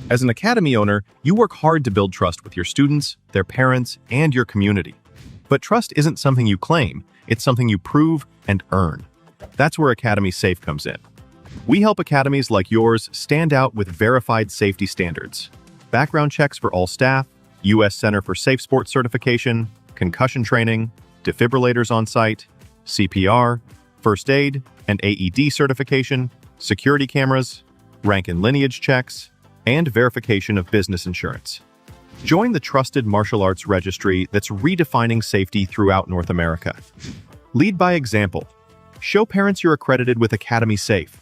As an academy owner, you work hard to build trust with your students, their parents, and your community. But trust isn't something you claim, it's something you prove and earn. That's where Academy Safe comes in. We help academies like yours stand out with verified safety standards. Background checks for all staff, U.S. Center for Safe Sports certification, concussion training, defibrillators on site, CPR, first aid and AED certification, security cameras, rank and lineage checks, and verification of business insurance. Join the trusted martial arts registry that's redefining safety throughout North America. Lead by example. Show parents you're accredited with Academy Safe.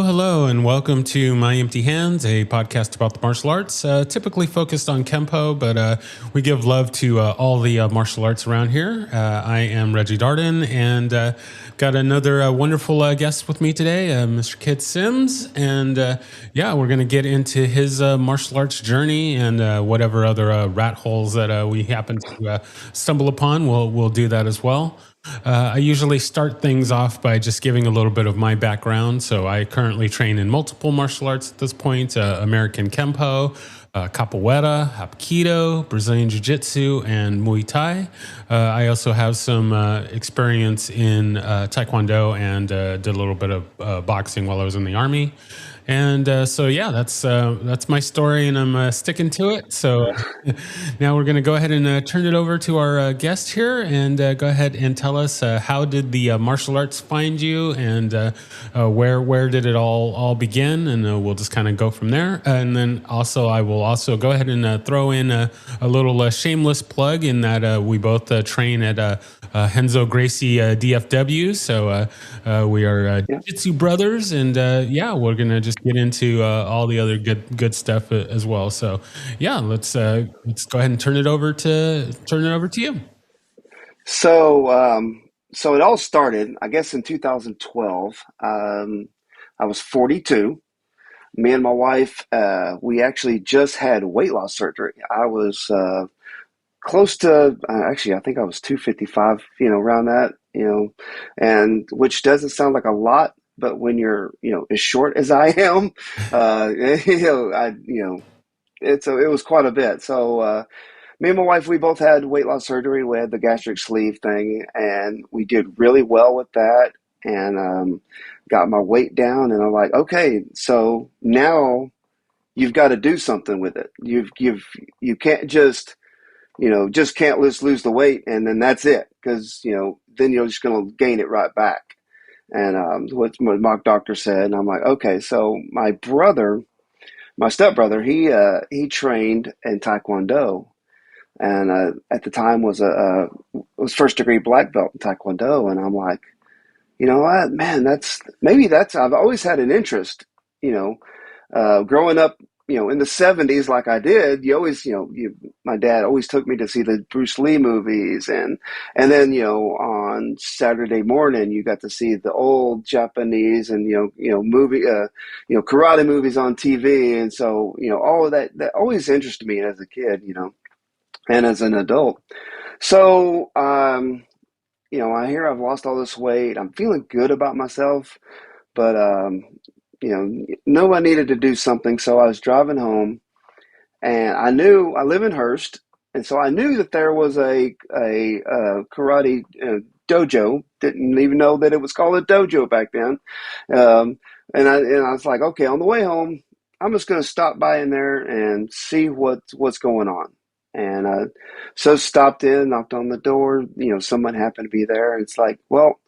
Hello, and welcome to My Empty Hands, a podcast about the martial arts, typically focused on Kempo, but we give love to all the martial arts around here. I am Reggie Darden, and got another wonderful guest with me today, Mr. Kit Sims, and we're going to get into his martial arts journey and whatever other rat holes that we happen to stumble upon. We'll do that as well. I usually start things off by just giving a little bit of my background. So I currently train in multiple martial arts at this point, American Kempo, Capoeira, Hapkido, Brazilian Jiu-Jitsu, and Muay Thai. I also have some experience in Taekwondo and did a little bit of boxing while I was in the Army. And that's my story, and I'm sticking to it. So now we're going to go ahead and turn it over to our guest here, and go ahead and tell us how did the martial arts find you, and where did it all begin, and we'll just kind of go from there. And then also I will also go ahead and throw in a little shameless plug in that we both train at Renzo Gracie DFW. So we are Jiu-Jitsu brothers, and we're going to just get into all the other good stuff as well. So let's go ahead and turn it over to you. So it all started, I guess, in 2012. I was 42. Me and my wife, we actually just had weight loss surgery. I was close to, actually, I think I was 255, around that, and which doesn't sound like a lot, but when you're, as short as I am, it was quite a bit. So, me and my wife, we both had weight loss surgery. We had the gastric sleeve thing, and we did really well with that, and got my weight down. And I'm like, okay, so now you've got to do something with it. You can't just can't lose the weight and then that's it, because then you're just going to gain it right back. And what my doctor said, and I'm like, okay. So my stepbrother, he trained in Taekwondo, and at the time was was first degree black belt in Taekwondo. And I'm like, you know what, man, I've always had an interest, growing up, in the 70s, like I did. You always, my dad always took me to see the Bruce Lee movies, and then, on Saturday morning, you got to see the old Japanese and, movie, karate movies on TV. And so, all of that always interested me as a kid, and as an adult. So, I hear I've lost all this weight. I'm feeling good about myself, but, know I needed to do something. So I was driving home, and I knew I live in Hearst, and so I knew that there was a karate dojo. Didn't even know that it was called a dojo back then. And I was like, okay, on the way home, I'm just going to stop by in there and see what's going on. And so stopped in, knocked on the door. Someone happened to be there, and it's like, well,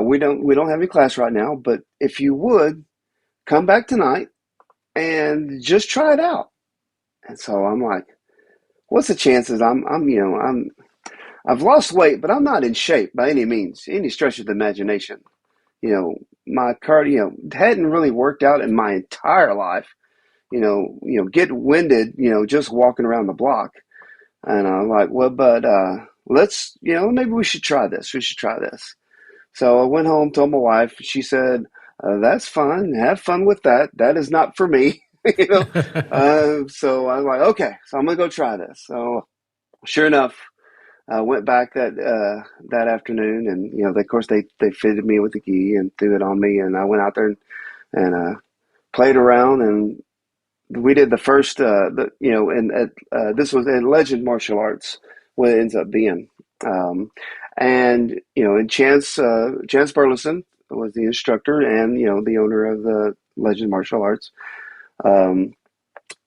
we don't have any class right now, but if you would come back tonight and just try it out. And so I'm like, what's the chances? I've lost weight, but I'm not in shape by any means, any stretch of the imagination. my cardio hadn't really worked out in my entire life. Get winded, just walking around the block. And I'm like, well, but let's, maybe we should try this. We should try this. So I went home, told my wife. She said, "That's fine. Have fun with that. That is not for me." you know. So I'm like, okay. So I'm gonna go try this. So sure enough, I went back that afternoon, and of course they fitted me with the gi and threw it on me, and I went out there and played around, and we did the first, and this was in Legend Martial Arts, what it ends up being. Um, and Chance Burleson was the instructor and, the owner of the Legend Martial Arts. Um,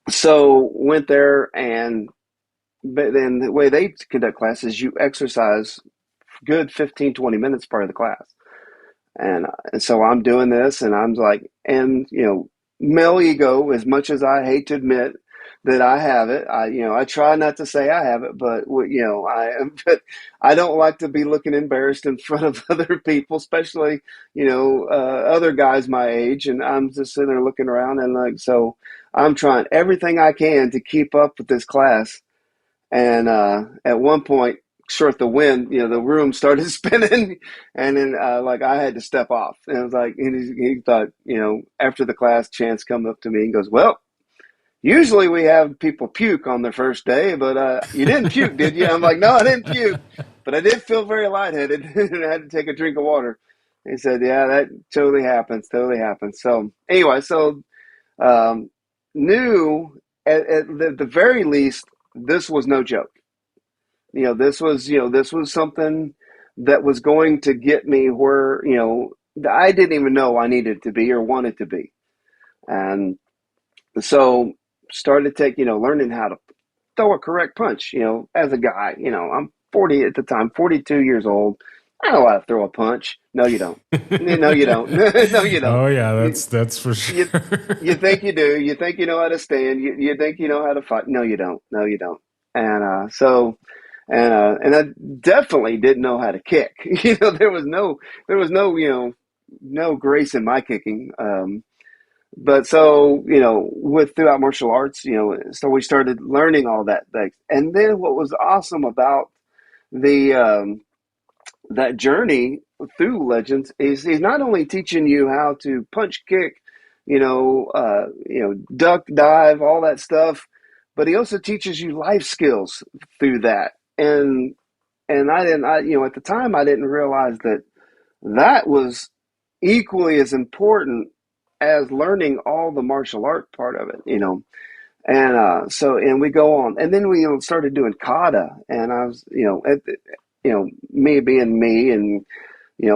so went there, but then the way they conduct classes, you exercise good 15, 20 minutes part of the class. And so I'm doing this, and I'm like, and male ego, as much as I hate to admit that I have it, I try not to say I have it, but I am. But I don't like to be looking embarrassed in front of other people, especially other guys my age. And I'm just sitting there looking around, and like, so I'm trying everything I can to keep up with this class. And at one point, short the wind, the room started spinning, and then like I had to step off. And it was like, and he thought, after the class, Chance come up to me and goes, "Well, usually we have people puke on their first day, but you didn't puke, did you?" I'm like, "No, I didn't puke, but I did feel very lightheaded, and I had to take a drink of water." He said, "Yeah, that totally happens, totally happens." So anyway, um, knew at the very least this was no joke. This was something that was going to get me where I didn't even know I needed to be or wanted to be. And so started learning how to throw a correct punch. As a guy, I'm 40 at the time, 42 years old. I know how to throw a punch. No, you don't. No, you don't. No, you don't. Oh yeah, You, that's for you, sure. you think you do. You think you know how to stand. You think you know how to fight. No, you don't. No, you don't. And and I definitely didn't know how to kick. There was no no grace in my kicking. But so with throughout martial arts, so we started learning all that things. And then what was awesome about the that journey through Legends is he's not only teaching you how to punch, kick, duck, dive, all that stuff, but he also teaches you life skills through that. And at the time I didn't realize that that was equally as important as learning all the martial art part of it. And and we go on, and then we started doing kata, and I was me being me, and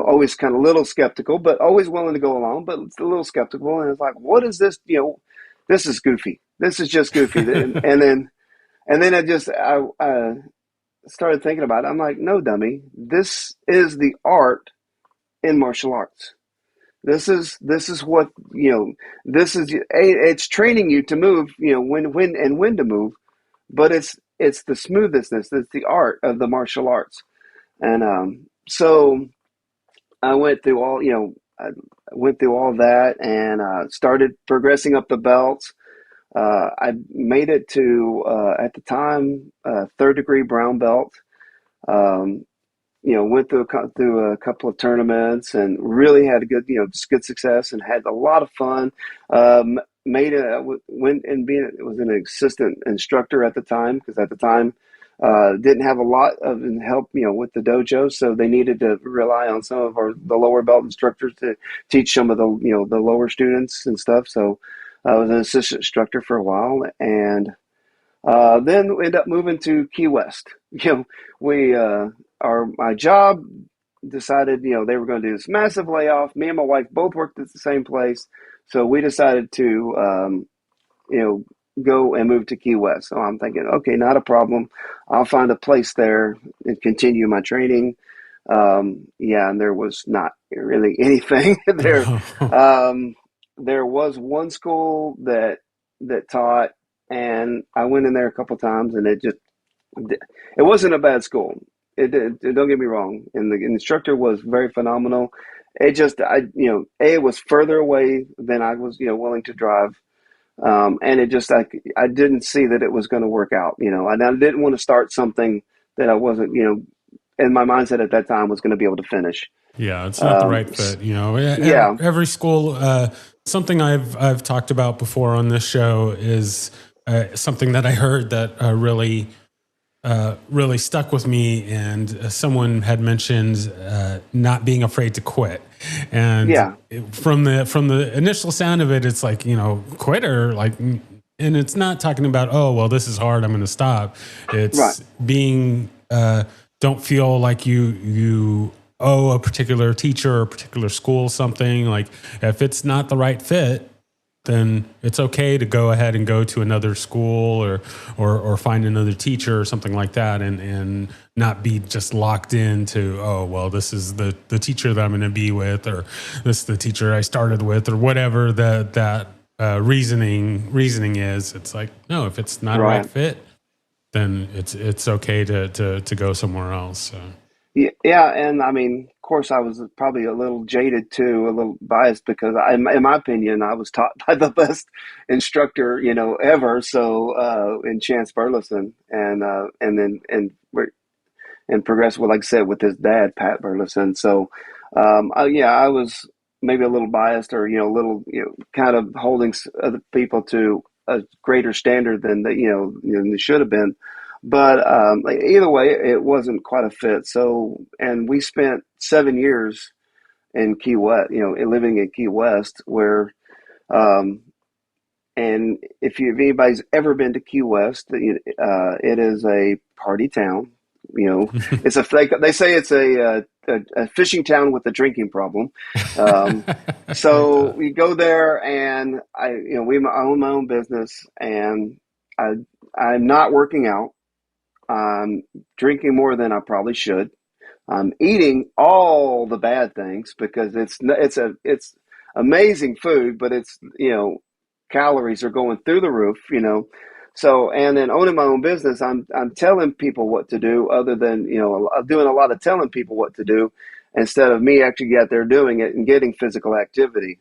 always kind of a little skeptical, but always willing to go along, but a little skeptical, and it's like, what is this? This is goofy. This is just goofy. And then I started thinking about it. I'm like, no, dummy, this is the art in martial arts. This is what this is it's training you to move, when to move, but it's the smoothness, it's the art of the martial arts. And so I went through I went through all that, and started progressing up the belts. I made it to at the time third degree brown belt. Um, went through a couple of tournaments and really had a good, good success, and had a lot of fun. Went and was an assistant instructor at the time, because at the time didn't have a lot of help, with the dojo, so they needed to rely on some of the lower belt instructors to teach some of the the lower students and stuff. So I was an assistant instructor for a while, and then we end up moving to Key West. We my job decided, they were going to do this massive layoff. Me and my wife both worked at the same place, so we decided to, go and move to Key West. So I'm thinking, okay, not a problem. I'll find a place there and continue my training. Yeah, and there was not really anything there. There was one school that taught, and I went in there a couple times, and it wasn't a bad school. Don't get me wrong, and the instructor was very phenomenal. it just, it was further away than I was, willing to drive. And it just, I didn't see that it was going to work out, and I didn't want to start something that I wasn't, in my mindset at that time was going to be able to finish. Yeah, it's not the right fit. Yeah, Every school. Something I've talked about before on this show is something that I heard that really stuck with me. And someone had mentioned not being afraid to quit. And yeah, from the initial sound of it, it's like, quit, or like, and it's not talking about, oh well, this is hard, I'm going to stop. It's right, being don't feel like you owe a particular teacher or a particular school something. Like, if it's not the right fit, then it's okay to go ahead and go to another school or find another teacher or something like that, and not be just locked into, oh well, this is the teacher that I'm going to be with, or this is the teacher I started with, or whatever that reasoning is. It's like, no, if it's not a right fit, then it's okay to go somewhere else. So. Yeah, and I mean, of course, I was probably a little jaded too, a little biased because, in my opinion, I was taught by the best instructor, ever. So, in Chance Burleson, and progressed with, like I said, with his dad, Pat Burleson. So, I was maybe a little biased, or a little, kind of holding other people to a greater standard than they should have been. But either way, it wasn't quite a fit. So, and we spent 7 years in Key West, living in Key West, where, and if anybody's ever been to Key West, it is a party town. It's they say it's a fishing town with a drinking problem. So we go there, and I own my own business, and I'm not working out. I'm drinking more than I probably should. I'm eating all the bad things because it's amazing food, but it's calories are going through the roof. So, and then owning my own business, I'm telling people what to do, other than doing a lot of telling people what to do, instead of me actually out there doing it and getting physical activity.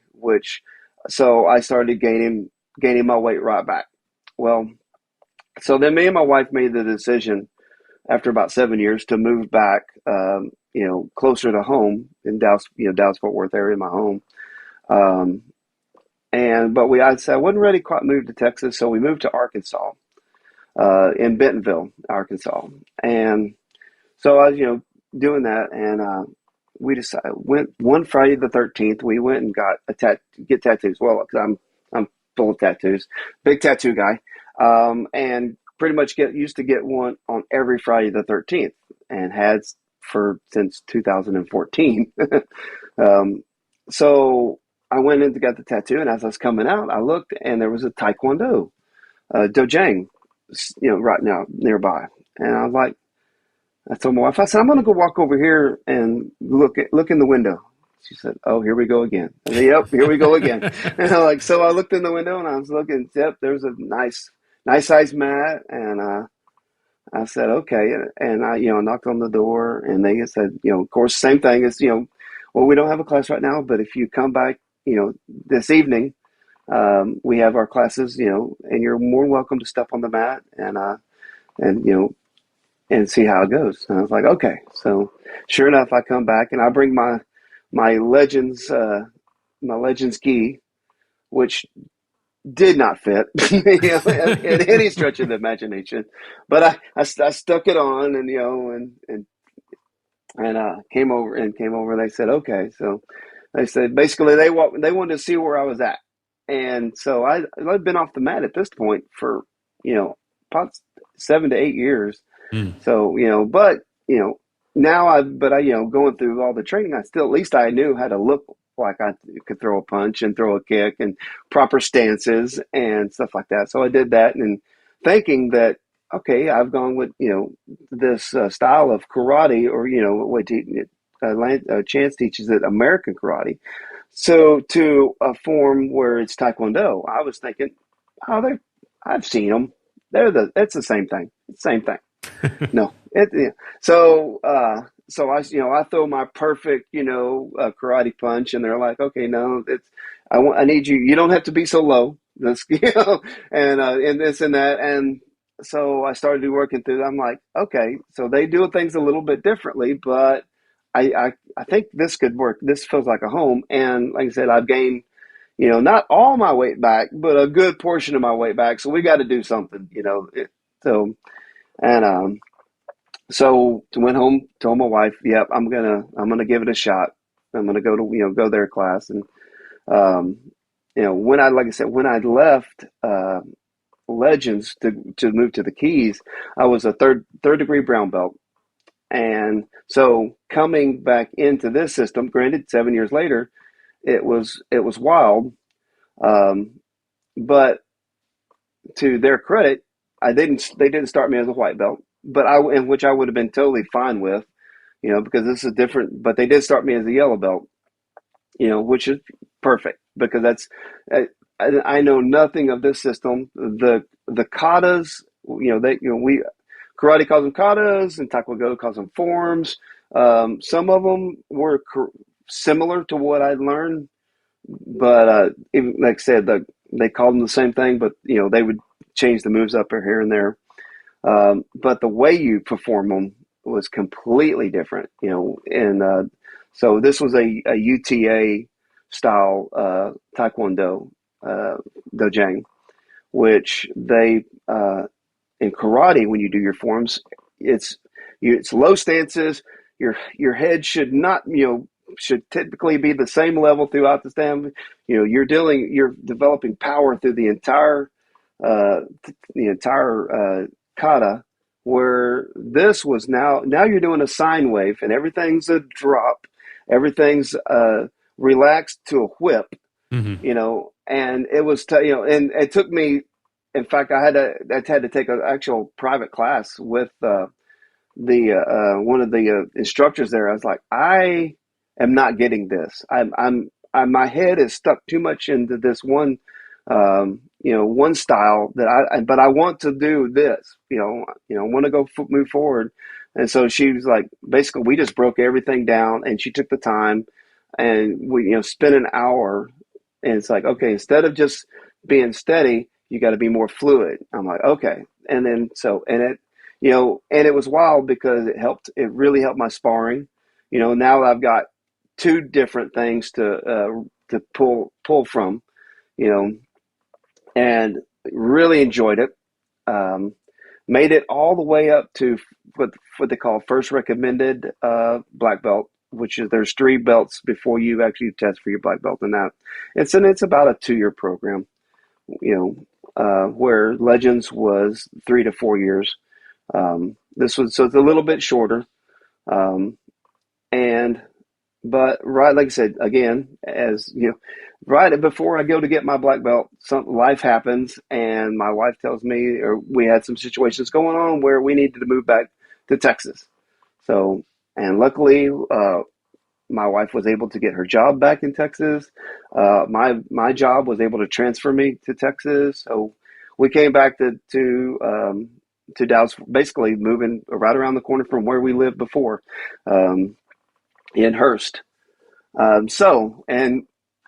So I started gaining my weight right back. Well, so then me and my wife made the decision after about 7 years to move back, closer to home in Dallas, Dallas Fort Worth area, my home. I said I wasn't ready to quite move to Texas, so we moved to Arkansas, in Bentonville, Arkansas. And so I was, doing that, and we decided went one Friday the 13th. We went and got get tattoos. Well, because I'm full of tattoos, big tattoo guy. And pretty much used to get one on every Friday the 13th, and had since 2014. So I went in to get the tattoo, and as I was coming out, I looked, and there was a Taekwondo dojang, right now nearby. And I was like, I told my wife, I said, I'm going to go walk over here and look in the window. She said, "Oh, here we go again." I said, "Yep, here we go again." And so I looked in the window, and I was looking. Yep, there's a nice size mat, and I said, "Okay." And I, knocked on the door, and they said, of course, same thing as, well, we don't have a class right now, but if you come back, this evening, we have our classes, and you're more than welcome to step on the mat and see how it goes. And I was like, okay. So sure enough, I come back, and I bring my Legends gi, which did not fit, in any stretch of the imagination. But I stuck it on, and came over. They said, okay. So they said basically they wanted to see where I was at, and so I've been off the mat at this point for about 7 to 8 years. So but now going through all the training, at least I knew how to look like I could throw a punch and throw a kick and proper stances and stuff like that. So I did that, and thinking that, okay, I've gone with, this style of karate, or, what Chance teaches it, American karate. So to a form where it's Taekwondo, I was thinking, oh, I've seen them. It's the same thing. It's the same thing. No. So I throw my perfect, karate punch, and they're like, okay, no, I need you. You don't have to be so low. This, and this and that, and so I started working through. I'm like, okay, so they do things a little bit differently, but I think this could work. This feels like a home, and like I said, I've gained, not all my weight back, but a good portion of my weight back. So we got to do something, so and so went home, told my wife, "Yep, I'm gonna give it a shot. I'm gonna go to go their class." And um, like I said, when I left Legends to move to the Keys, I was a third degree brown belt, and so coming back into this system, granted, 7 years later, it was wild, um, but to their credit, they didn't start me as a white belt, but in which I would have been totally fine with, because this is different. But they did start me as a yellow belt, which is perfect because I know nothing of this system. The katas, we karate calls them katas and taekwondo calls them forms. Some of them were similar to what I learned, but even like I said, they called them the same thing, but they would change the moves up or here and there. But the way you perform them was completely different, and so this was a UTA style Taekwondo dojang, which they in karate when you do your forms, it's low stances. Your head should not should typically be the same level throughout the stand. You're developing power through uh, the entire kata, where this was now you're doing a sine wave and everything's a drop, everything's relaxed to a whip, Mm-hmm. and it was and it took me. In fact, I had to take an actual private class with the one of the instructors there. I was like, I am not getting this. My head is stuck too much into this one style but I want to do this, want to move forward. And so she was like, basically, we just broke everything down, and she took the time, and we, spent an hour, and it's like, okay, instead of just being steady, you got to be more fluid. I'm like, okay, and then and it was wild because it really helped my sparring. Now I've got two different things to pull from, you know, and really enjoyed it. Um, Made it all the way up to what they call first recommended black belt, which is there's three belts before you actually test for your black belt in that. It's about a 2 year program, where Legends was 3 to 4 years. This was so it's a little bit shorter, um, and but right, like I said, again, as right before I go to get my black belt, some life happens, and my wife tells me, or we had some situations going on where we needed to move back to Texas. So, and luckily, my wife was able to get her job back in Texas. My job was able to transfer me to Texas. So we came back to Dallas, basically moving right around the corner from where we lived before, um, in Hurst.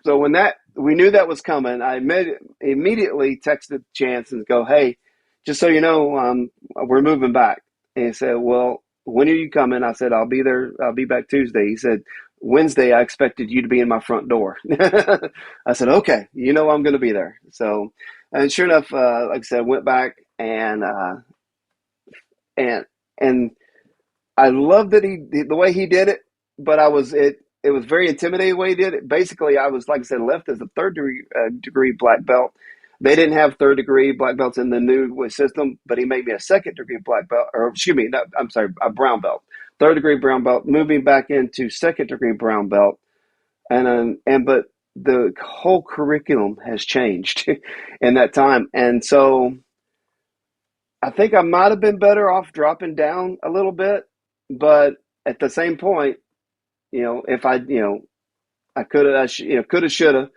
So when that we knew that was coming, I immediately texted Chance and go, "Hey, just so you know, we're moving back." And he said, "Well, when are you coming?" I said, "I'll be there. I'll be back Tuesday." He said, "Wednesday, I expected you to be in my front door." I said, "Okay, I'm going to be there." So, and sure enough, like I said, went back and and I loved that the way he did it, but it was very intimidating the way he did it. Basically, I was, like I said, left as a third degree black belt. They didn't have third degree black belts in the new system, but he made me a second degree black belt, or excuse me, no, I'm sorry, a brown belt, third degree brown belt, moving back into second degree brown belt, but the whole curriculum has changed in that time, and so I think I might have been better off dropping down a little bit, but at the same point, if I could have, could have, should have,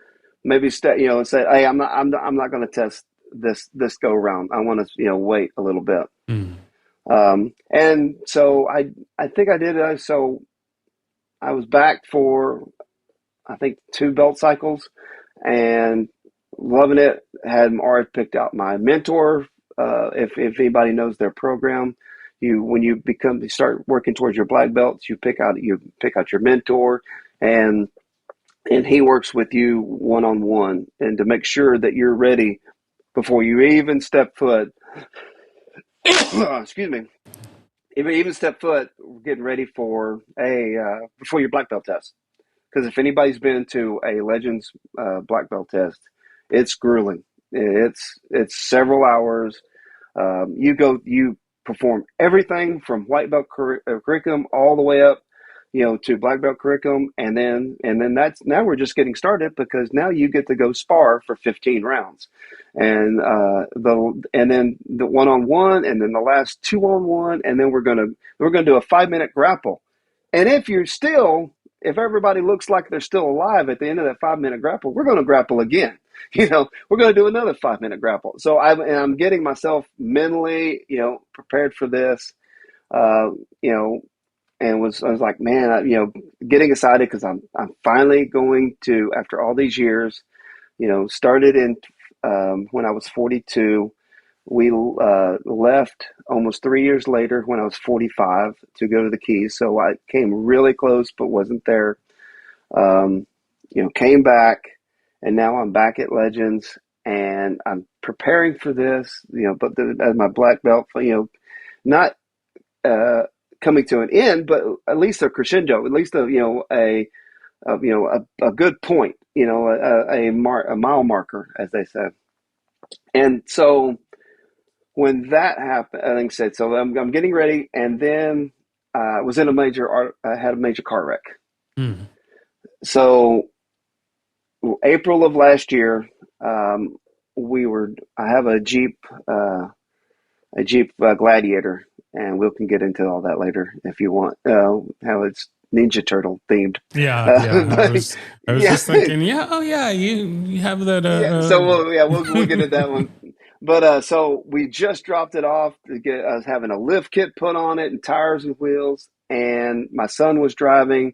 maybe and said, hey, I'm not going to test this go around. I want to, wait a little bit. Mm. And so I think I did. So I was back for, I think, 2 belt cycles and loving it. Had already picked out my mentor. If anybody knows their program, when you start working towards your black belts, you pick out your mentor, and he works with you one on one, and to make sure that you're ready before you even step foot. Excuse me. Even step foot, getting ready for a before your black belt test. Because if anybody's been to a Legends black belt test, it's grueling. It's several hours. You perform everything from white belt curriculum all the way up, to black belt curriculum, and then that's now we're just getting started, because now you get to go spar for 15 rounds, and then the one on one, and then the last 2-on-1, and then we're gonna do a 5-minute grapple, and if everybody looks like they're still alive at the end of that 5-minute grapple, we're going to grapple again. We're going to do another 5-minute grapple. So I'm getting myself mentally, prepared for this, uh, you know, and I was like, man, getting excited because I'm finally going to, after all these years, started in when I was 42. We left almost 3 years later when I was 45 to go to the Keys. So I came really close, but wasn't there. Um, came back, and now I'm back at Legends, and I'm preparing for this. But as my black belt, not uh, coming to an end, but at least a crescendo, at least a good point, a mile marker, as they say. And so when that happened, I think said, so I'm getting ready, and then was in I had a major car wreck. Mm. So April of last year, I have a Jeep Gladiator, and we can get into all that later if you want. How it's Ninja Turtle themed. Yeah. But I was yeah, just thinking, yeah, oh yeah, you have that. yeah. So we'll get into that one. But so we just dropped it off to get. I was having a lift kit put on it and tires and wheels, and my son was driving,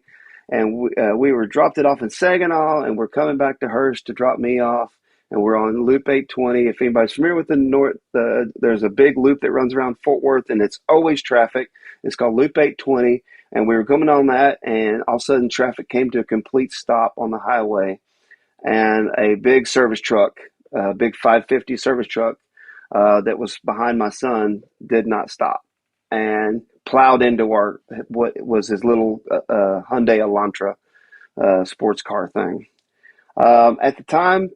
and we were dropped it off in Saginaw, and we're coming back to Hearst to drop me off, and we're on Loop 820. If anybody's familiar with the north, there's a big loop that runs around Fort Worth, and it's always traffic. It's called Loop 820, and we were coming on that, and all of a sudden traffic came to a complete stop on the highway, and a big service truck, a big 550 service truck that was behind my son, did not stop and plowed into what was his little Hyundai Elantra sports car thing. At the time,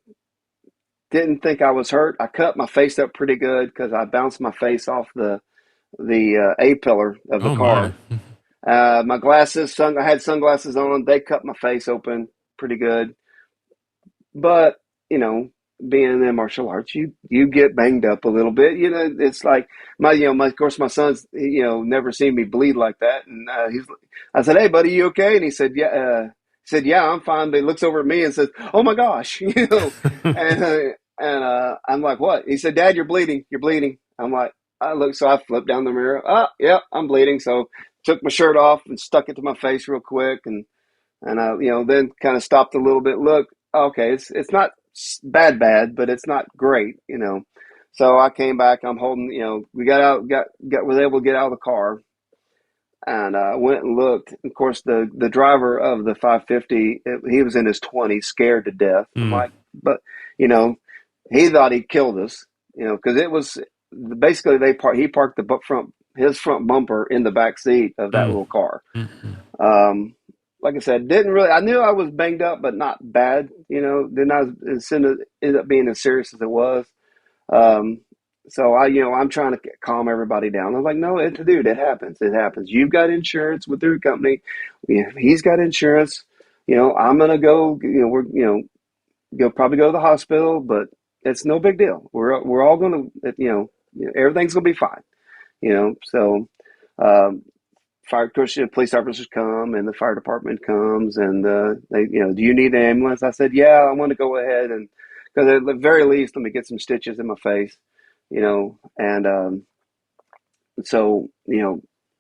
didn't think I was hurt. I cut my face up pretty good because I bounced my face off the A pillar of the Oh my. car. My glasses, I had sunglasses on. They cut my face open pretty good. But, being in the martial arts, you get banged up a little bit. It's like of course, my son's, never seen me bleed like that. And I said, "Hey, buddy, you okay?" And he said, "Yeah." "Yeah, I'm fine." But he looks over at me and says, "Oh my gosh," and I'm like, "What?" He said, "Dad, you're bleeding. You're bleeding." I'm like, so I flipped down the mirror. "Oh, yeah, I'm bleeding." So took my shirt off and stuck it to my face real quick, and I, then kind of stopped a little bit. Look, okay, it's not bad, but it's not great. So I came back. I'm holding, we got out, was able to get out of the car, and went and looked. Of course, the driver of the 550, he was in his 20s, scared to death. I'm Mm. like, but he thought he killed us, because it was basically he parked his front bumper in the back seat of that Mm. little car. Mm. Um, like I said, didn't really. I knew I was banged up, but not bad. Then ended up being as serious as it was. Um, so I'm trying to calm everybody down. I was like, no, dude, it happens. It happens. You've got insurance with your company. He's got insurance. I'm gonna go. We're go probably go to the hospital, but it's no big deal. We're all gonna. Everything's gonna be fine. So. Um, Fire, of course, police officers come and the fire department comes, and they, do you need an ambulance? I said, yeah, I want to go ahead, and because at the very least, let me get some stitches in my face, and So,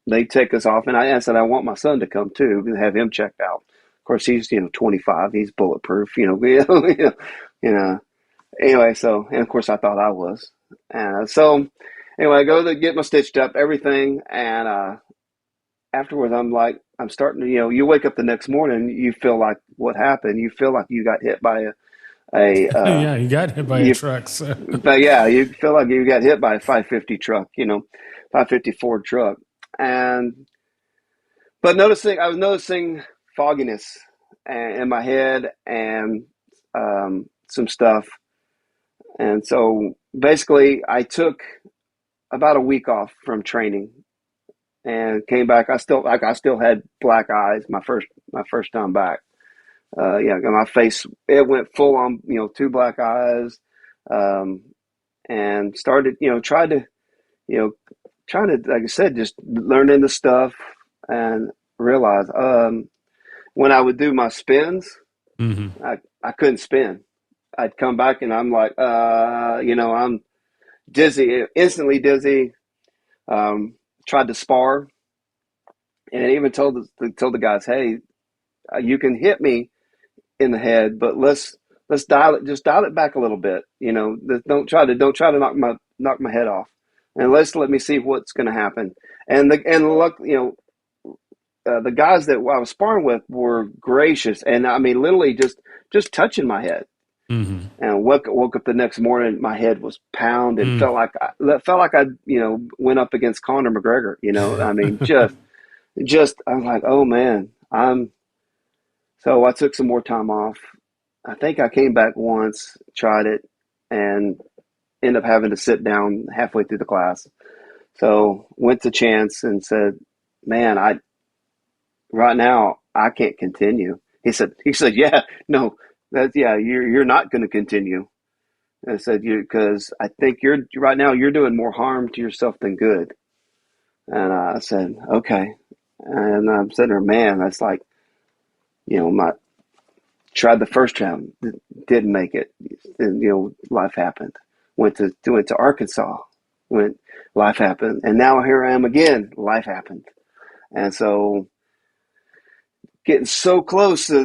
they take us off, and I said I want my son to come too and have him checked out. Of course, he's 25, he's bulletproof, you know. Anyway, so and of course I thought I was, so anyway, I go to get my stitched up, everything, and afterwards I'm starting to, you wake up the next morning, you feel like what happened, you feel like you got hit by a Yeah, you got hit by a you, truck. So. but yeah, you feel like you got hit by a 550 truck, 550 Ford truck, and but I was noticing fogginess in my head and some stuff. And so basically, I took about a week off from training and came back. I still had black eyes my first time back. Yeah, my face, it went full on, two black eyes, um, and started, you know, trying to, like I said, just learning the stuff and realize when I would do my spins, Mm-hmm. I couldn't spin. I'd come back and I'm like, I'm dizzy, instantly dizzy. Tried to spar, and I even told the guys, "Hey, you can hit me in the head, but let's dial it back a little bit. Don't try to knock my head off, and let me see what's going to happen." And luck, the guys that I was sparring with were gracious, and I mean, literally just touching my head. Mm-hmm. And woke up the next morning, my head was pounded. Mm. Felt like I went up against Conor McGregor. I mean, just I'm like, oh man, so I took some more time off. I think I came back once, tried it, and ended up having to sit down halfway through the class. So went to Chance and said, man, I right now I can't continue. He said, yeah, no, you're not going to continue. And I said, because I think right now you're doing more harm to yourself than good. And I said, okay. And I'm sitting there, man, that's like, my tried the first round, didn't make it. And, life happened. Went to Arkansas, life happened. And now here I am again, life happened. And so getting so close to,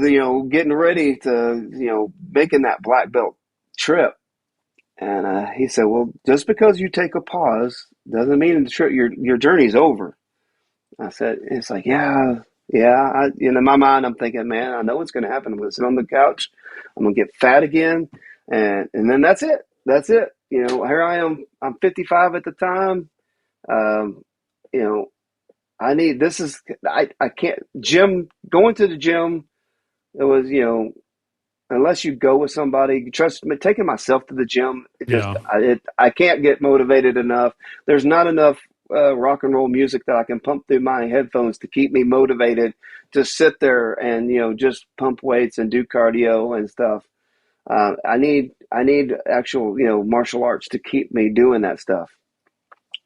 getting ready to, making that black belt trip. And he said, well, just because you take a pause doesn't mean your journey's over. I said, it's like, yeah. In my mind, I'm thinking, man, I know what's going to happen. I'm going to sit on the couch. I'm going to get fat again. And then that's it. That's it. Here I am. I'm 55 at the time. Um, you know, I can't, going to the gym. It was, unless you go with somebody, trust me, taking myself to the gym, Yeah. I can't get motivated enough. There's not enough rock and roll music that I can pump through my headphones to keep me motivated to sit there and, just pump weights and do cardio and stuff. I need actual, martial arts to keep me doing that stuff.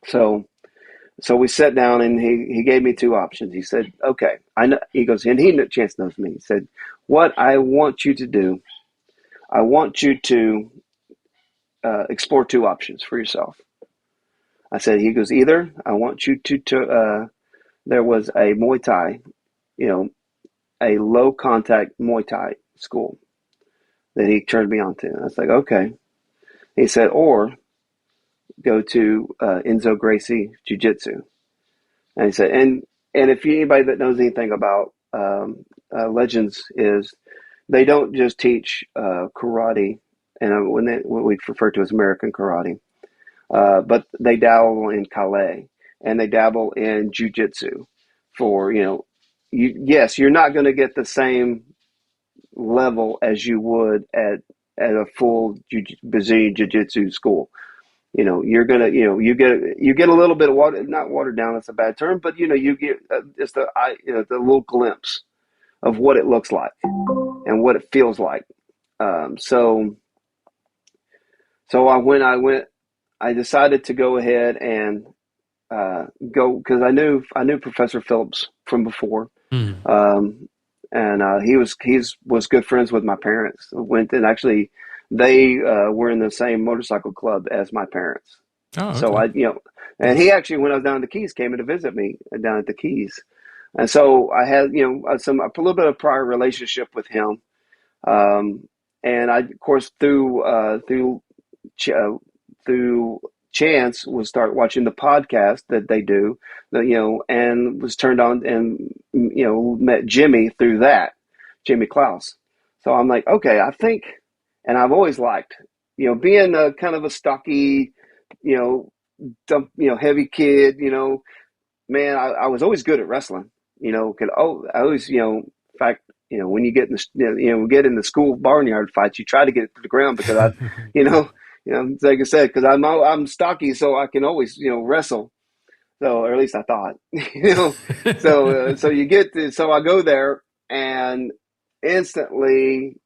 So we sat down and he gave me two options. He said, okay, I know, he goes, and Chance knows me. He said, what I want you to do, I want you to explore two options for yourself. I said, he goes, either I want you to there was a Muay Thai, a low contact Muay Thai school that he turned me on to. I was like, okay. He said, or go to Enzo Gracie Jiu Jitsu. And he said, and if anybody that knows anything about Legends is they don't just teach karate, and what we refer to as American karate, but they dabble in Kale and they dabble in jujitsu. For you're not going to get the same level as you would at a full Brazilian jiu-jitsu school. You're gonna, you get a little bit of water, not watered down. That's a bad term, but you get just the little glimpse of what it looks like and what it feels like. So I decided to go ahead and go because I knew Professor Phillips from before. Mm. And he was good friends with my parents. Went and actually they were in the same motorcycle club as my parents. Oh, So okay. and he actually, when I was down at the Keys, came in to visit me down at the Keys. And so I had, a little bit of prior relationship with him. Um, and I, of course, ch- uh, through chance, would start watching the podcast that they do, and was turned on and, met Jimmy through that, Jimmy Klaus. So I'm like, okay, I think, and I've always liked, being a kind of a stocky, you know, heavy kid, man, I was always good at wrestling. I always, in fact, when you get in get in the school barnyard fights, you try to get it to the ground because you know, like I said, because I'm stocky, so I can always, wrestle. So, or at least I thought, so so I go there and instantly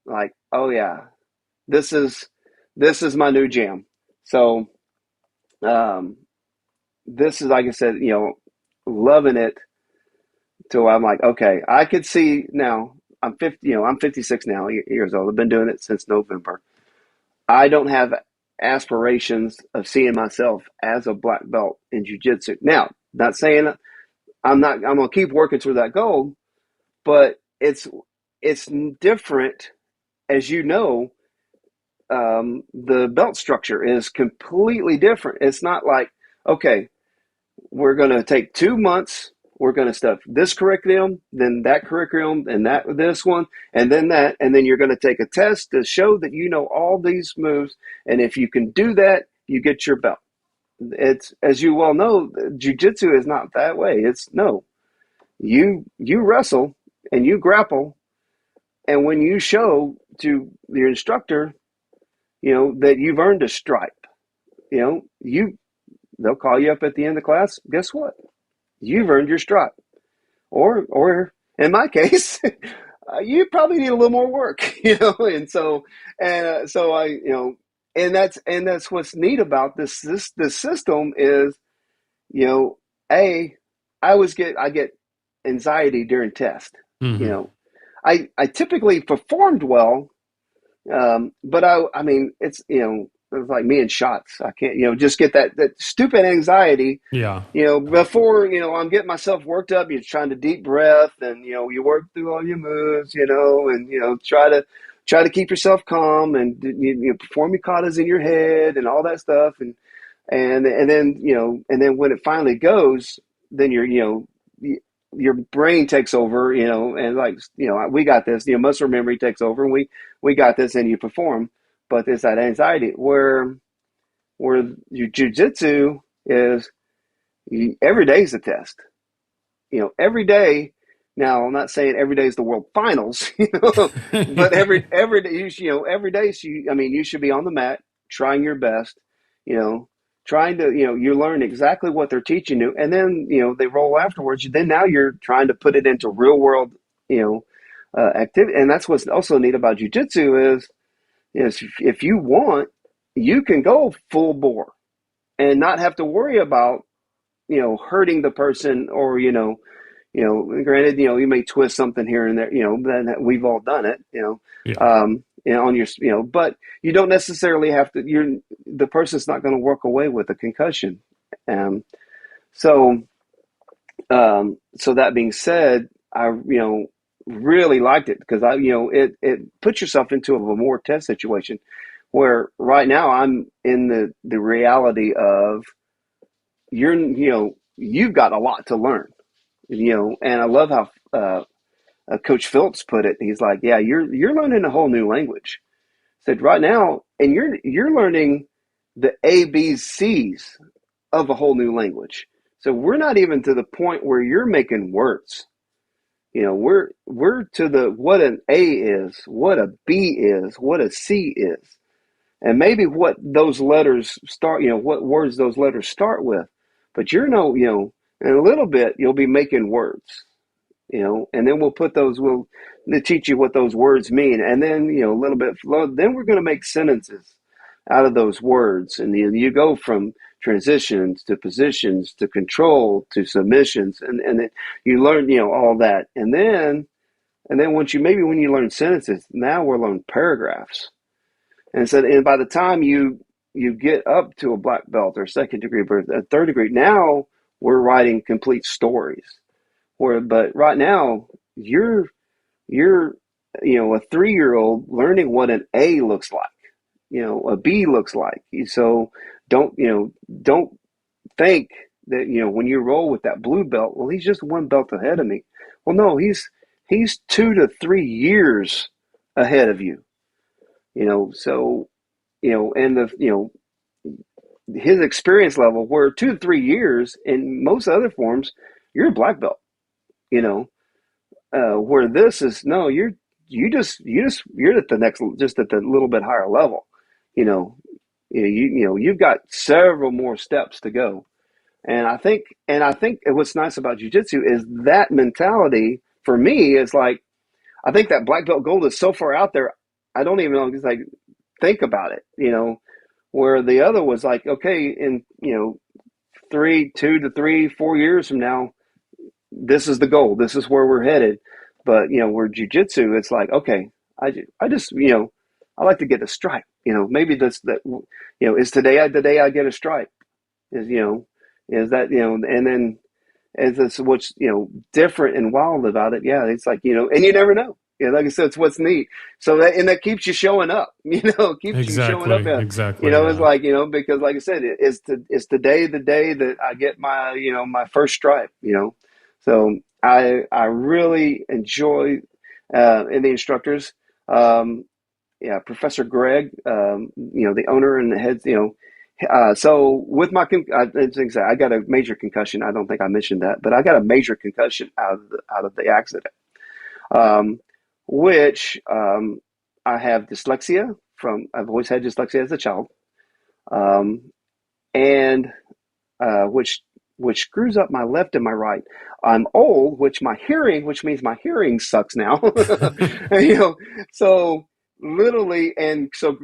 like, oh yeah, this is my new gym. So, um, this is, like I said, loving it till I'm like, okay, I could see now. I'm 50. I'm 56 now, years old. I've been doing it since November. I don't have aspirations of seeing myself as a black belt in jiu-jitsu. Now, not saying I'm gonna keep working toward that goal, but it's different, as you know. The belt structure is completely different. It's not like, okay, we're going to take 2 months. We're going to stuff this curriculum, then that curriculum, and this one, and then that, and then you're going to take a test to show that you know all these moves. And if you can do that, you get your belt. It's, as you well know, jiu-jitsu is not that way. It's no, you wrestle and you grapple, and when you show to your instructor, that you've earned a stripe, they'll call you up at the end of class. Guess what? You've earned your stripe. Or in my case, you probably need a little more work, so I, and that's what's neat about this system is, you know, a I get anxiety during test. You Hmm. know, I typically performed well, but I mean, it's like me and shots. I can't, just get that stupid anxiety, Yeah. before, I'm getting myself worked up. You're trying to deep breath and, you work through all your moves, and, try to keep yourself calm and, perform your katas in your head and all that stuff. And then when it finally goes, then your brain takes over, and like, we got this, muscle memory takes over and we got this and you perform. But there's that anxiety where your jujitsu is, every day is a test. Every day. Now, I'm not saying every day is the world finals, but every day, every day, you should be on the mat trying your best, you know, trying to, you learn exactly what they're teaching you, and then, they roll afterwards. Then now you're trying to put it into real world, activity, and that's what's also neat about jujitsu is if you want, you can go full bore and not have to worry about, hurting the person, or, granted, you may twist something here and there, then we've all done it, Yeah. on your, but you don't necessarily have to, the person's not going to walk away with a concussion. Um, so, so that being said, I, really liked it because it puts yourself into a more test situation where right now I'm in the reality of you've got a lot to learn, and I love how Coach Phillips put it. He's like, yeah, you're learning a whole new language. Said right now, and you're learning the ABCs of a whole new language. So we're not even to the point where you're making words. We're to the what an A is, what a B is, what a C is, and maybe what those letters start. What words those letters start with. But in a little bit you'll be making words. And then we'll teach you what those words mean. And then, a little bit, then we're going to make sentences out of those words. And you go from transitions to positions to control to submissions. And then you learn, all that. And then when you learn sentences, now we're learning paragraphs. And so, and by the time you you get up to a black belt or second degree, but a third degree, now we're writing complete stories. But right now, you're a 3-year old learning what an A looks like, a B looks like. So don't think that, when you roll with that blue belt, well, he's just one belt ahead of me. Well, no, he's 2 to 3 years ahead of you. So and his experience level, where 2 to 3 years in most other forms, you're a black belt. Where this is, no, you're at the next, just at the little bit higher level. You've got several more steps to go. And I think what's nice about jiu-jitsu is that mentality for me is like, I think that black belt gold is so far out there, I don't even know, it's like, think about it, where the other was like, okay, in, 2 to 3, 4 years from now, this is the goal. This is where we're headed. But, where jiu-jitsu, it's like, okay, I just, I like to get a stripe, maybe is today the day I get a stripe is that, and then as it's what's, different and wild about it. Yeah. It's like, and you never know. Like I said, it's what's neat. So that keeps you showing up, keeps you showing up. Exactly. It's like, because like I said, it's today the day that I get my, my first stripe, So I really enjoy, and the instructors, Professor Greg, the owner and the head, so with my, I got a major concussion. I don't think I mentioned that, but I got a major concussion out of the accident, which I have dyslexia I've always had dyslexia as a child, and which screws up my left and my right. I'm old, which means my hearing sucks now. So literally, and so